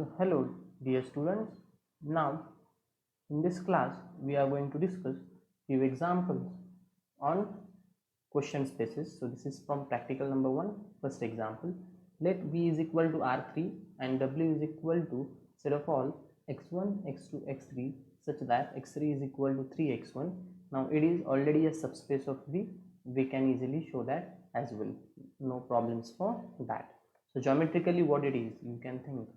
So hello dear students, now in this class we are going to discuss few examples on question spaces. So this is from practical number 1. First example, let v is equal to r3 and w is equal to set of all x1, x2, x3 such that x3 is equal to 3x1. Now it is already a subspace of v, we can easily show that as well, no problems for that. So geometrically what it is, you can think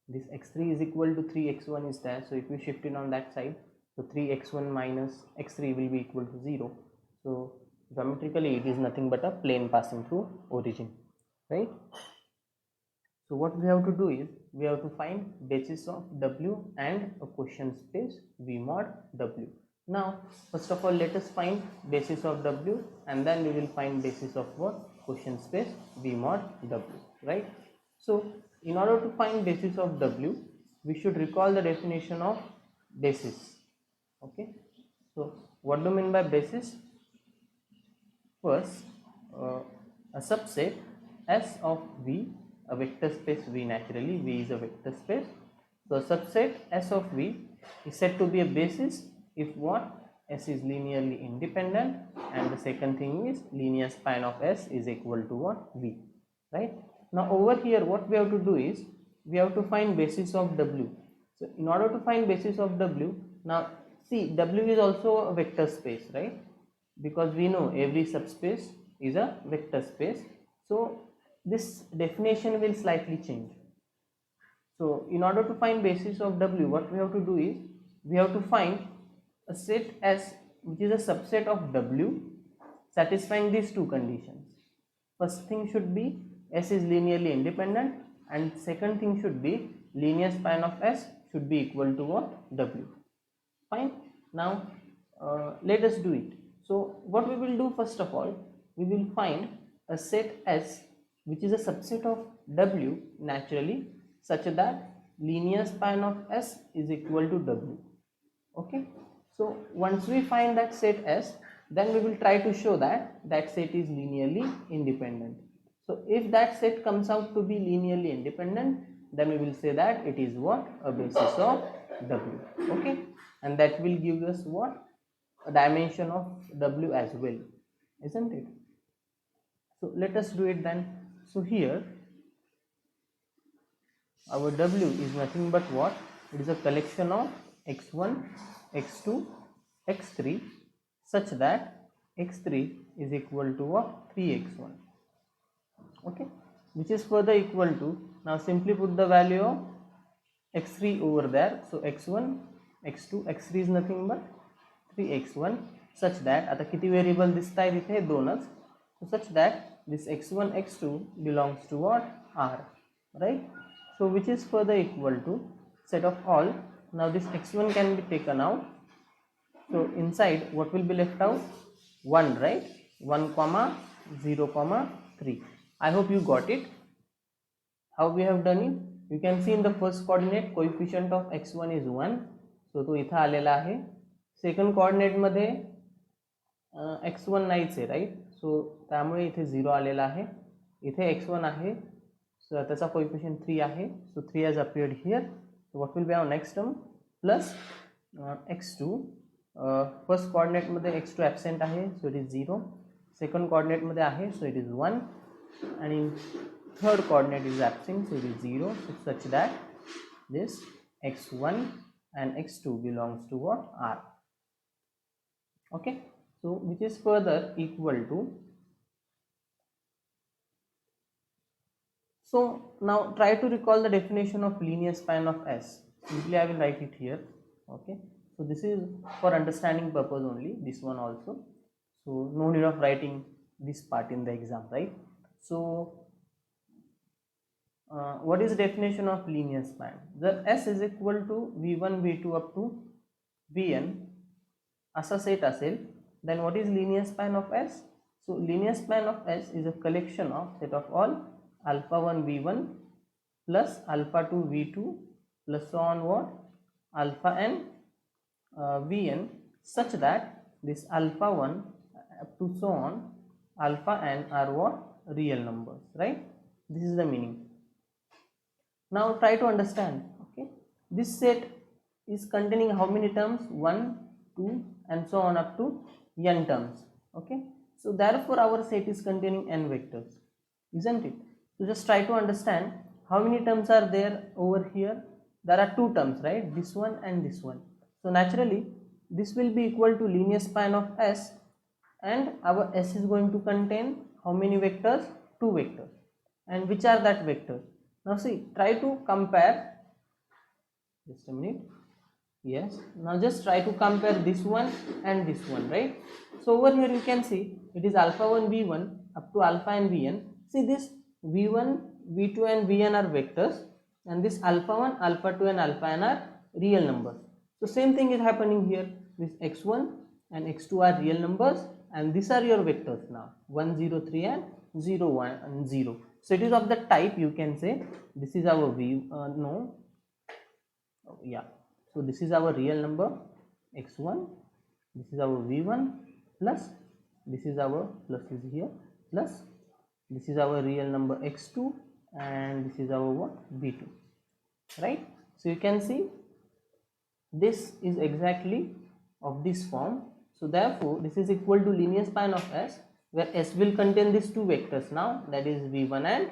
this x3 is equal to 3x1 is there, so if we shift it on that side, so 3x1 minus x3 will be equal to 0. So geometrically it is nothing but a plane passing through origin, right? So what we have to do is we have to find basis of w and a question space v mod w. Now first of all let us find basis of w and then we will find basis of what? Question space v mod w, right? So in order to find basis of w, we should recall the definition of basis. Okay, so what do you mean by basis? First, a subset S of V, a vector space V, naturally V is a vector space. So a subset S of V is said to be a basis if what? S is linearly independent, and the second thing is linear span of S is equal to what? V, right? Now over here what we have to do is we have to find basis of W. So in order to find basis of W, now see W is also a vector space, right? Because we know every subspace is a vector space, so this definition will slightly change. So in order to find basis of W, what we have to do is we have to find a set S which is a subset of W satisfying these two conditions. First thing should be S is linearly independent, and second thing should be linear span of S should be equal to what? W. Fine. Now let us do it. So what we will do, first of all, we will find a set S which is a subset of W naturally such that linear span of S is equal to W. Okay. So once we find that set S, then we will try to show that that set is linearly independent. So if that set comes out to be linearly independent, then we will say that it is what? A basis of W. Okay, and that will give us what? A dimension of W as well, isn't it? So let us do it then. So here our W is nothing but what? It is a collection of x1, x2, x3 such that x3 is equal to what? 3x1. Okay, which is further equal to, now simply put the value of x3 over there. So x1, x2, x3 is nothing but 3x1 such that आता किती variable दिसत आहे तिथे? दोनच. So such that this x1, x2 belongs to what? R, right? So which is further equal to set of all. Now this x1 can be taken out. So inside what will be left out? 1, right? 1 comma 0 comma 3. I hope you got it. How we have done it? You can see in the first coordinate coefficient of x1 is 1, so तो इथं आलेला आहे. Second coordinate मध्ये x1 नाहीच आहे, right? सो त्यामुळे इथे 0 आलेला आहे. इथे x1 आहे, सो त्याचा कोएफिशिएंट 3 आहे, सो 3 has appeared here. So what will be our next term? Plus x2. First coordinate मध्ये x2 ॲब्सेंट आहे, so it is 0. Second coordinate मध्ये आहे, so it is 1, and in third coordinate is absent, so it is 0, so such that this x1 and x2 belongs to what? R. Okay, so which is further equal to, so now try to recall the definition of linear span of S. Simply I will write it here. Okay, so this is for understanding purpose only, this one also, so no need of writing this part in the exam, right? So what is the definition of linear span? The S is equal to V1, V2 up to Vn असा set असेल, then what is linear span of S? So linear span of S is a collection of set of all alpha 1 V1 plus alpha 2 V2 plus so on what? Alpha n Vn such that this alpha 1 up to so on alpha n are what? Real numbers, right? This is the meaning. Now try to understand. Okay, this set is containing how many terms? 1, 2 and so on up to n terms. Okay, so therefore our set is containing n vectors, isn't it? So just try to understand how many terms are there over here. There are 2 terms, right? This one and this one. So naturally this will be equal to linear span of S, and our S is going to contain how many vectors? 2 vectors. And which are that vectors? Now see, try to compare, just a minute. Yes, now just try to compare this one and this one, right? So over here you can see it is alpha 1 v1 up to alpha and vn. See, this v1, v2 and vn are vectors, and this alpha 1, alpha 2 and alpha n are real numbers. So same thing is happening here. This x1 and x2 are real numbers, and these are your vectors now, 1 0 3 and 0 1 and 0. So it is of the type, you can say this is our so this is our real number x1, this is our v1, plus this is our plus is here, plus this is our real number x2, and this is our what? v2, right? So you can see this is exactly of this form. So therefore this is equal to linear span of S, where S will contain these 2 vectors now, that is v1 and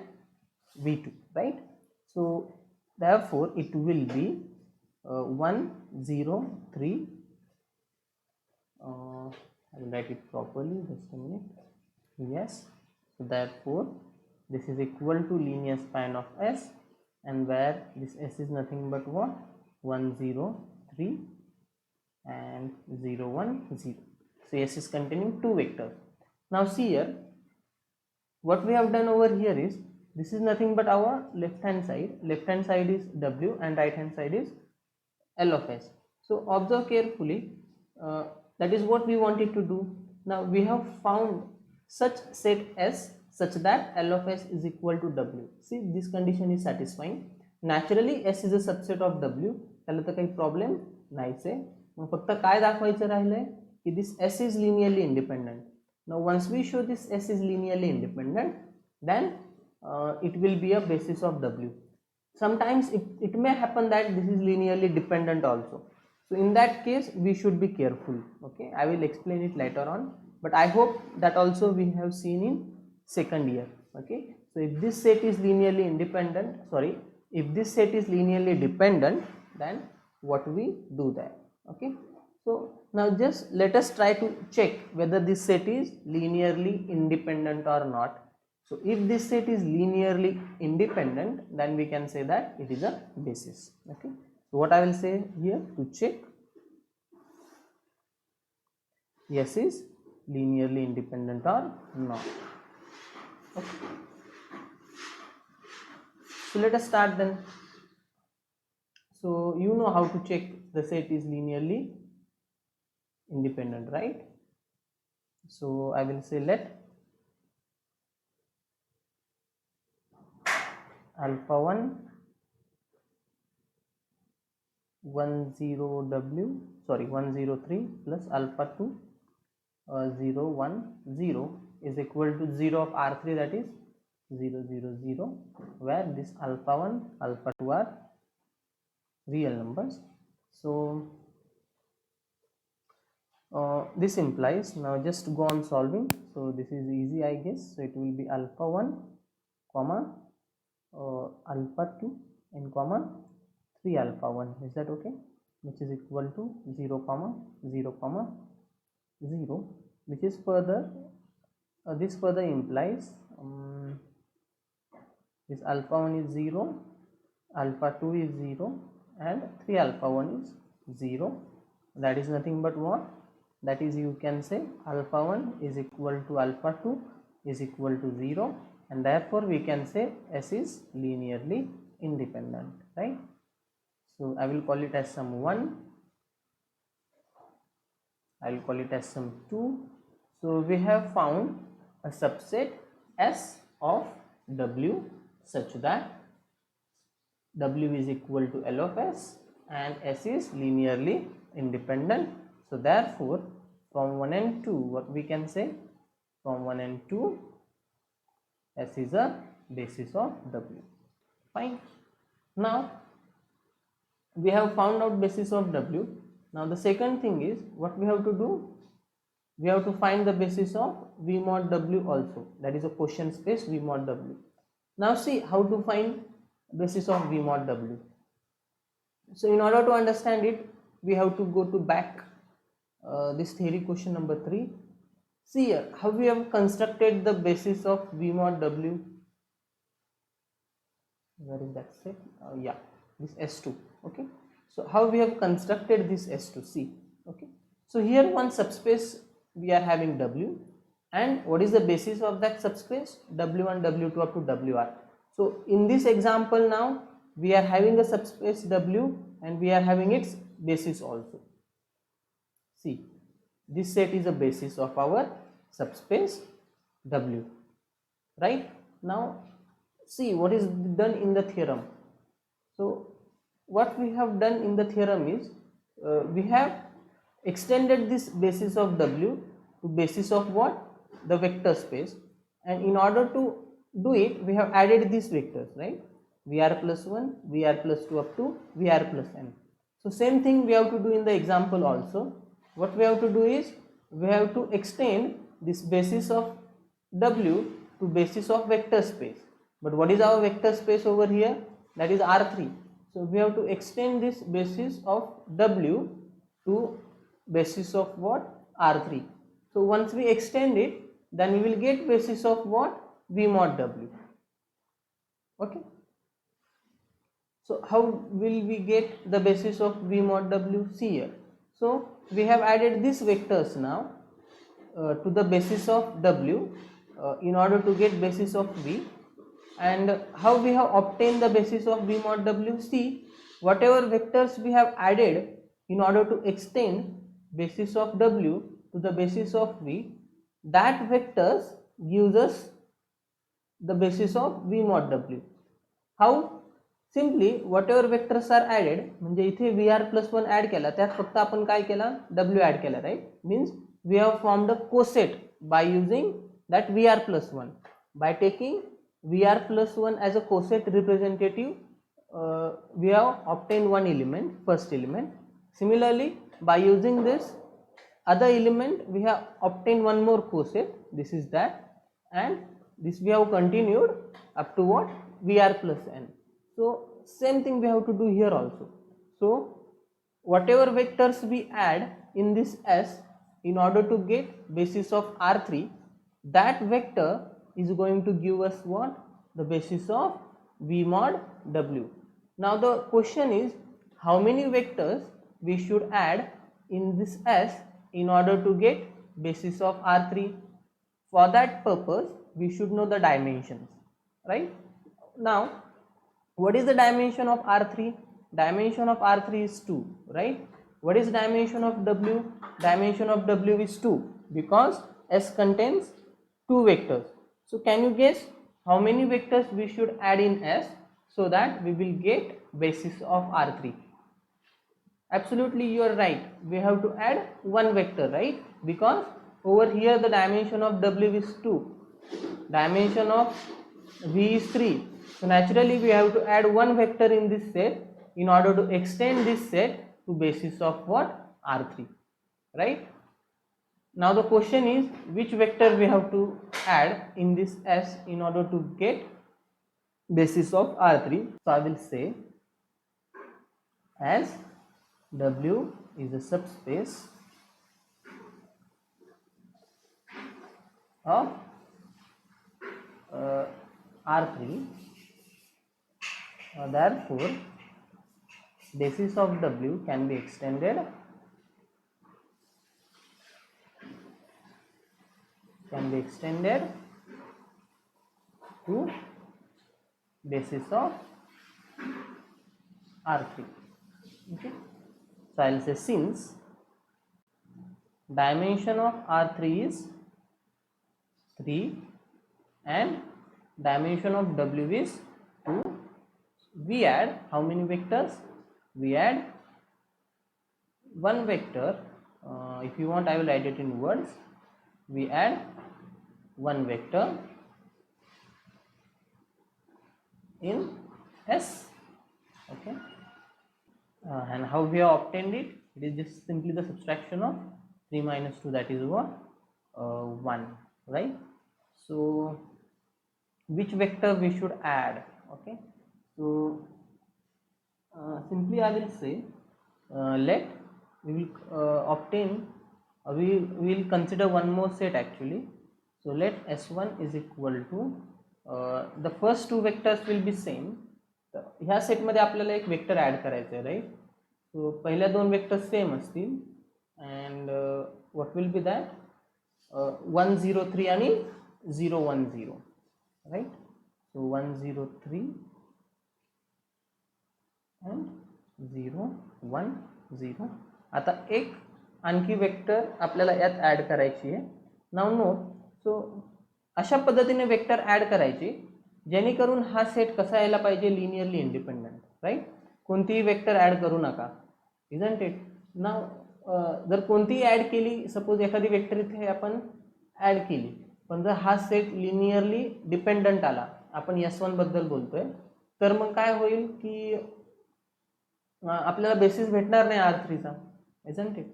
v2, right? So therefore it will be 1 0 3, I will write it properly, just a minute. Yes, so therefore this is equal to linear span of S, and where this S is nothing but what? 1 0 3 and 0 1 0. So S is containing 2 vectors. Now see here, what we have done over here is, this is nothing but our left hand side is W and right hand side is L of S. So observe carefully, that is what we wanted to do. Now we have found such set S such that L of S is equal to W. See, this condition is satisfying. Naturally S is a subset of W, त्याला तर काही problem नाहीच आहे. मग फक्त काय दाखवायचं राहिलंय की this S is linearly independent. Now once we show this S is linearly independent, then it will be a basis of W. Sometimes it may happen that this is linearly dependent also. So in that case we should be careful. Okay, I will explain it later on, but I hope that also we have seen in second year. Okay, so if this set is linearly independent, if this set is linearly dependent, then what we do that. Okay, so now just let us try to check whether this set is linearly independent or not. So if this set is linearly independent, then we can say that it is a basis. Okay, so what I will say here to check yes is linearly independent or not. Okay, so let us start then. So you know how to check the set is linearly independent, right? So I will say let alpha 1 103 plus alpha 2 0 1 0 is equal to 0 of R3, that is 0 0 0, where this alpha 1 alpha 2 are real numbers. So this implies, now just go on solving. So this is easy, I guess. So it will be alpha 1 comma alpha 2 and comma 3 alpha 1, is that okay? Which is equal to 0 comma 0 comma 0, which is further this further implies this alpha 1 is 0, alpha 2 is 0 and 3 alpha 1 is 0. That is nothing but what? That is, you can say alpha 1 is equal to alpha 2 is equal to 0, and therefore we can say S is linearly independent, right? So I will call it as sum 1, I will call it as sum 2. So we have found a subset S of W such that W is equal to L of S and S is linearly independent. So therefore from 1 and 2, what we can say, from 1 and 2 S is a basis of W. Fine. Now we have found out basis of W. Now the second thing is what we have to do. We have to find the basis of V mod W also, that is a quotient space V mod W. Now see how to find basis of V mod W. So in order to understand it, we have to go to back this theory question number 3. See here how we have constructed the basis of V mod W. Where is that set? Yeah, this S2. Okay, so how we have constructed this S2? See, okay, so here one subspace we are having W, and what is the basis of that subspace? W1, W2 up to WR. So in this example now we are having a subspace W and we are having its basis also. See, this set is a basis of our subspace W, right? Now see what is done in the theorem. So what we have done in the theorem is we have extended this basis of W to basis of what? The vector space, and in order to do it we have added these vectors, right? Vr plus 1, Vr plus 2 up to Vr plus n. So same thing we have to do in the example also. What we have to do is we have to extend this basis of W to basis of vector space. But what is our vector space over here? That is R3. So we have to extend this basis of W to basis of what? R3. So once we extend it, then we will get basis of what? V mod W. Okay. So how will we get the basis of V mod W? See here. So we have added these vectors now to the basis of W in order to get basis of V. And how we have obtained the basis of V mod W? See, whatever vectors we have added in order to extend basis of W to the basis of V, that vectors gives us the basis of V mod W. How? Simply whatever vectors are added, म्हणजे इथे Vr plus 1 add केला, त्यात फक्त आपण काय केला? W add केला, right? Means we have formed a coset by using that Vr plus 1. By taking Vr plus 1 as a coset representative, we have obtained one element, first element. Similarly, by using this other element, we have obtained one more coset. This is that, and this we have continued up to what? Vr plus n. So same thing we have to do here also. So whatever vectors we add in this S in order to get basis of R3, that vector is going to give us what? The basis of V mod W. Now the question is how many vectors we should add in this S in order to get basis of R3. For that purpose we should know the dimensions, right? Now what is the dimension of R3? Dimension of R3 is 2, right? What is dimension of W? Dimension of W is 2 because S contains 2 vectors. So can you guess how many vectors we should add in S so that we will get basis of R3? Absolutely, you are right. We have to add one vector, right? Because over here the dimension of W is 2, dimension of V is 3. So naturally we have to add one vector in this set in order to extend this set to basis of what? R3, right? Now the question is which vector we have to add in this S in order to get basis of R3. So I will say as W is a subspace of R3, therefore basis of W can be extended to basis of R3. Okay, so I will say since dimension of R3 is 3 and dimension of W is 2, we add how many vectors? We add one vector. If you want I will write it in words. We add one vector in S Okay, and how we have obtained it? It is just simply the subtraction of 3 minus 2, that is what, 1, right? So which vector we should add? Okay, so simply I will say, let we will obtain, we will consider one more set actually. So let s1 is equal to, the first two vectors will be same. ह्या सेटमध्ये आपल्याला एक vector add करायचं आहे, right? सो पहिल्या दोन vectors same असतील and what will be that, 103 आणि 010, right? So 103 and 010. आता एक आणखी वेक्टर आपल्याला यात ॲड करायची आहे. नाव नोट, सो अशा पद्धतीने वेक्टर ॲड करायची जेणेकरून हा सेट कसा यायला पाहिजे, लिनियरली इंडिपेंडंट, राईट? कोणतीही वेक्टर ॲड करू नका, इजंट इट? नाव जर कोणतीही ॲड केली, सपोज एखादी वेक्टर इथे आपण ॲड केली, पण जर हा सेट लिनियरली डिपेंडंट आला, आपण S1 बद्दल बोलतोय, तर मग काय होईल की आपल्याला बेसिस भेटणार नाही R3चा, isn't it?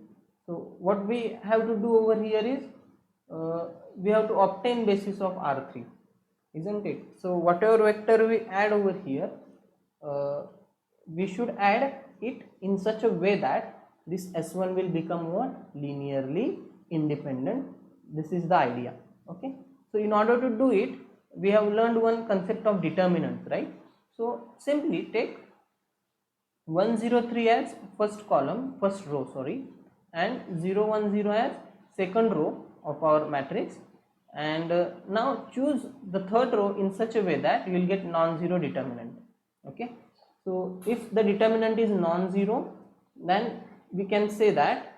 So what we have to do over here is, we have to obtain basis of R3, isn't it? So whatever vector we add over here, we should add it in such a way that this S1 will become what? Linearly independent. This is the idea. Okay, so in order to do it, we have learned one concept of determinants, right? So simply take 103 as first column, first row, sorry, and 010 as second row of our matrix, and now choose the third row in such a way that you will get non-zero determinant. Okay, so if the determinant is non-zero, then we can say that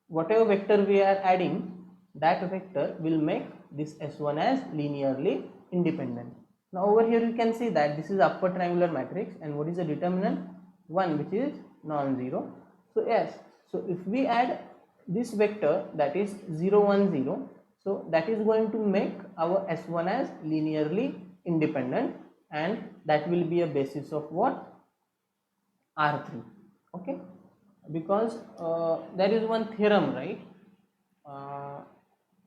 whatever vector we are adding, that vector will make this S1 as linearly independent. Now over here you can see that this is upper triangular matrix, and what is the determinant? 1, which is non-zero. So yes, so if we add this vector, that is 010, so that is going to make our S1 as linearly independent, and that will be a basis of what? R3. Okay, because there is one theorem, right?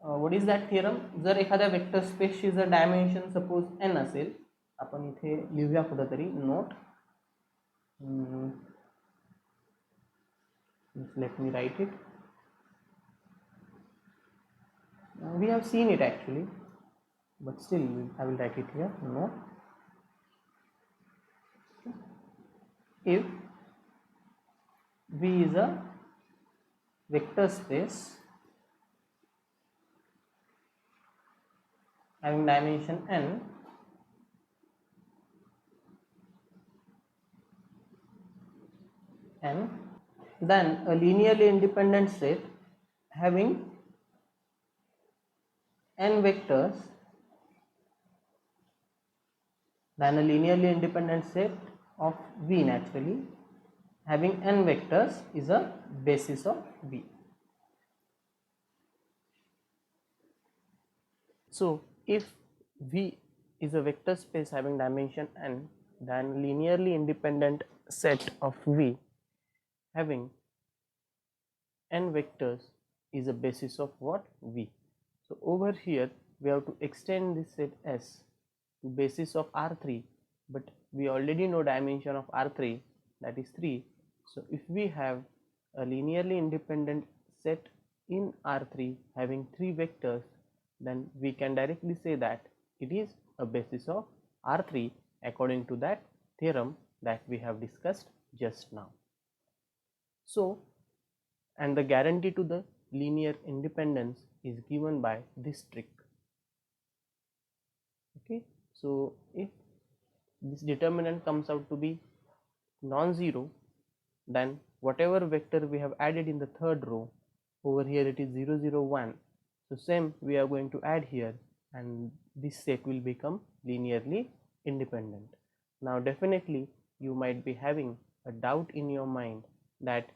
What is that theorem? जर एखाद्या vector स्पेसची जर dimension suppose n असेल, आपण इथे लिहूया कुठेतरी note, let me write it. We have seen it actually, but still I will write it here. Note, if V is a vector space having dimension n, then a linearly independent set having n vectors, then a linearly independent set of V naturally having n vectors is a basis of V. So if V is a vector space having dimension n, then linearly independent set of V having n vectors is a basis of what? V. So over here we have to extend this set S to basis of R3, but we already know dimension of R3, that is 3. So if we have a linearly independent set in R3 having 3 vectors, then we can directly say that it is a basis of R3 according to that theorem that we have discussed just now. So, and the guarantee to the linear independence is given by this trick. Okay, so if this determinant comes out to be non-zero, then whatever vector we have added in the third row, over here it is 0 0 1, so same we are going to add here, and this set will become linearly independent. Now definitely you might be having a doubt in your mind that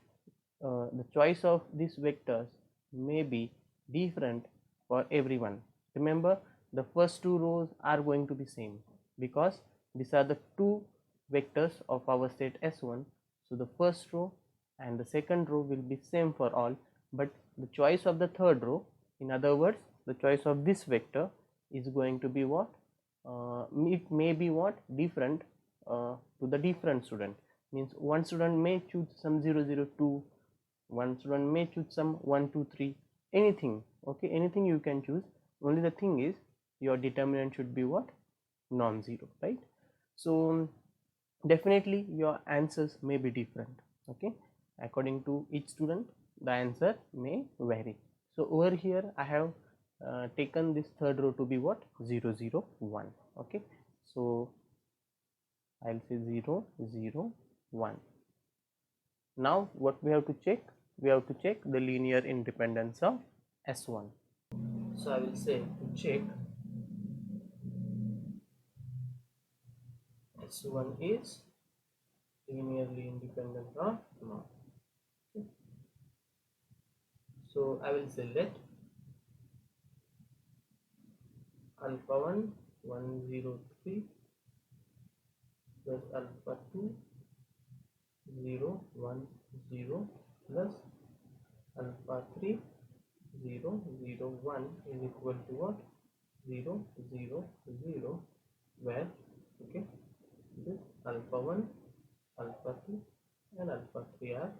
the choice of these vectors may be different for everyone. Remember, the first two rows are going to be same because these are the two vectors of our set S1. So the first row and the second row will be same for all, but the choice of the third row, in other words the choice of this vector, is going to be what, it may be what, different to the different student. Means one student may choose some 002, one student may choose some 123, anything, okay, anything you can choose. Only the thing is your determinant should be what, non-zero, right? So definitely your answers may be different, okay, according to each student the answer may vary. So over here I have taken this third row to be what, 001, okay. So I'll say 001. Now what we have to check, we have to check the linear independence of S1. So I will say to check S1 is linearly independent or not. Okay. So I will say let alpha 1 103 plus alpha 2 0 1 0 plus alpha 3 0 0 1 is equal to what, 0 0 0, where, okay, this alpha 1, alpha 2 and alpha 3 are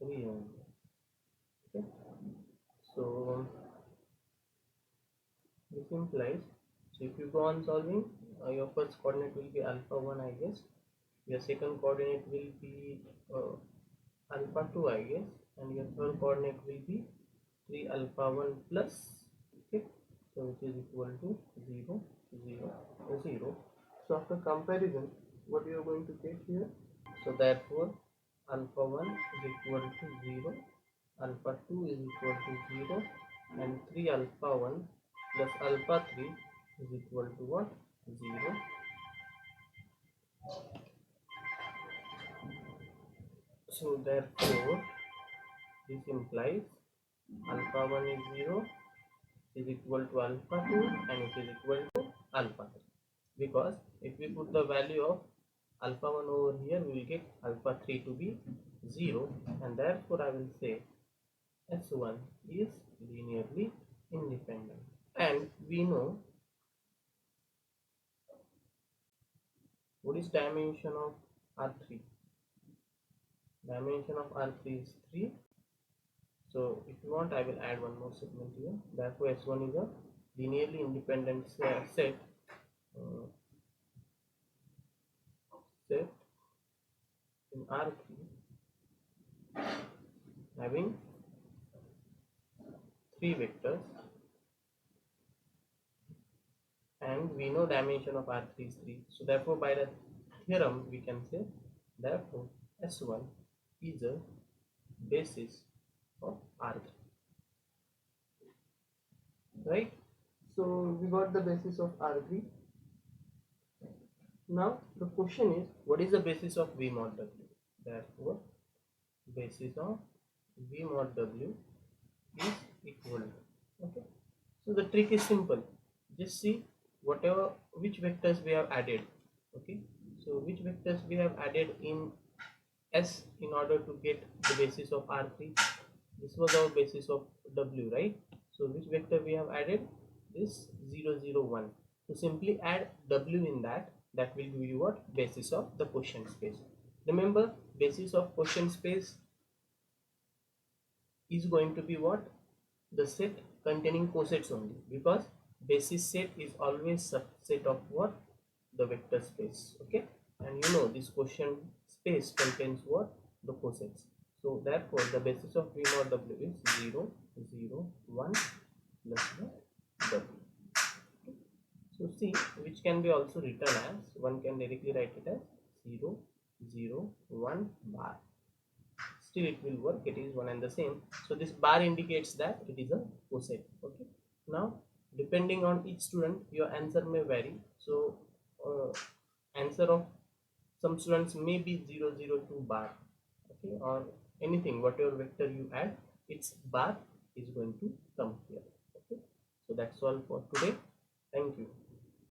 real, okay. So this implies, so if you go on solving, your first coordinate will be alpha 1, I guess, your second coordinate will be alpha 2, I guess, and your third coordinate will be 3 alpha 1 plus, okay, so which is equal to 0 0 0. So after comparison, what you are going to get here, so therefore alpha 1 is equal to 0, alpha 2 is equal to 0, and 3 alpha 1 plus alpha 3 is equal to what, 0. So therefore this implies alpha 1 is 0 is equal to alpha 2 and it is equal to alpha 3, because if we put the value of alpha 1 over here, we will get alpha 3 to be 0, and therefore I will say S1 is linearly independent. And we know what is dimension of R3. Dimension of R3 is 3. So if you want, I will add one more segment here. Therefore S1 is a linearly independent set uh, set in R3 having 3 vectors, and we know dimension of R3 is 3. So therefore by the theorem we can say therefore S1 is a basis of R3, right? So we got the basis of R3. Now the question is, what is the basis of V mod W? Therefore basis of V mod W is equal to, okay. So the trick is simple, just see whatever, which vectors we have added, okay. So which vectors we have added in S in order to get the basis of R3. This was our basis of W, right? So which vector we have added? This 001. So simply add W in that, that will give you what, basis of the quotient space. Remember, basis of quotient space is going to be what, the set containing cosets only, because basis set is always subset of what, the vector space, okay. And you know this quotient space contains what, the cosets. So therefore the basis of V mod W is 0 0 1 plus the W. So see, which can be also written as, one can directly write it as 0 0 1 bar. Still it will work, it is one and the same. So this bar indicates that it is a coset, okay. Now depending on each student your answer may vary. So answer of some students may be 002 bar, okay, or anything, whatever vector you add, its bar is going to come here, okay. So that's all for today. Thank you.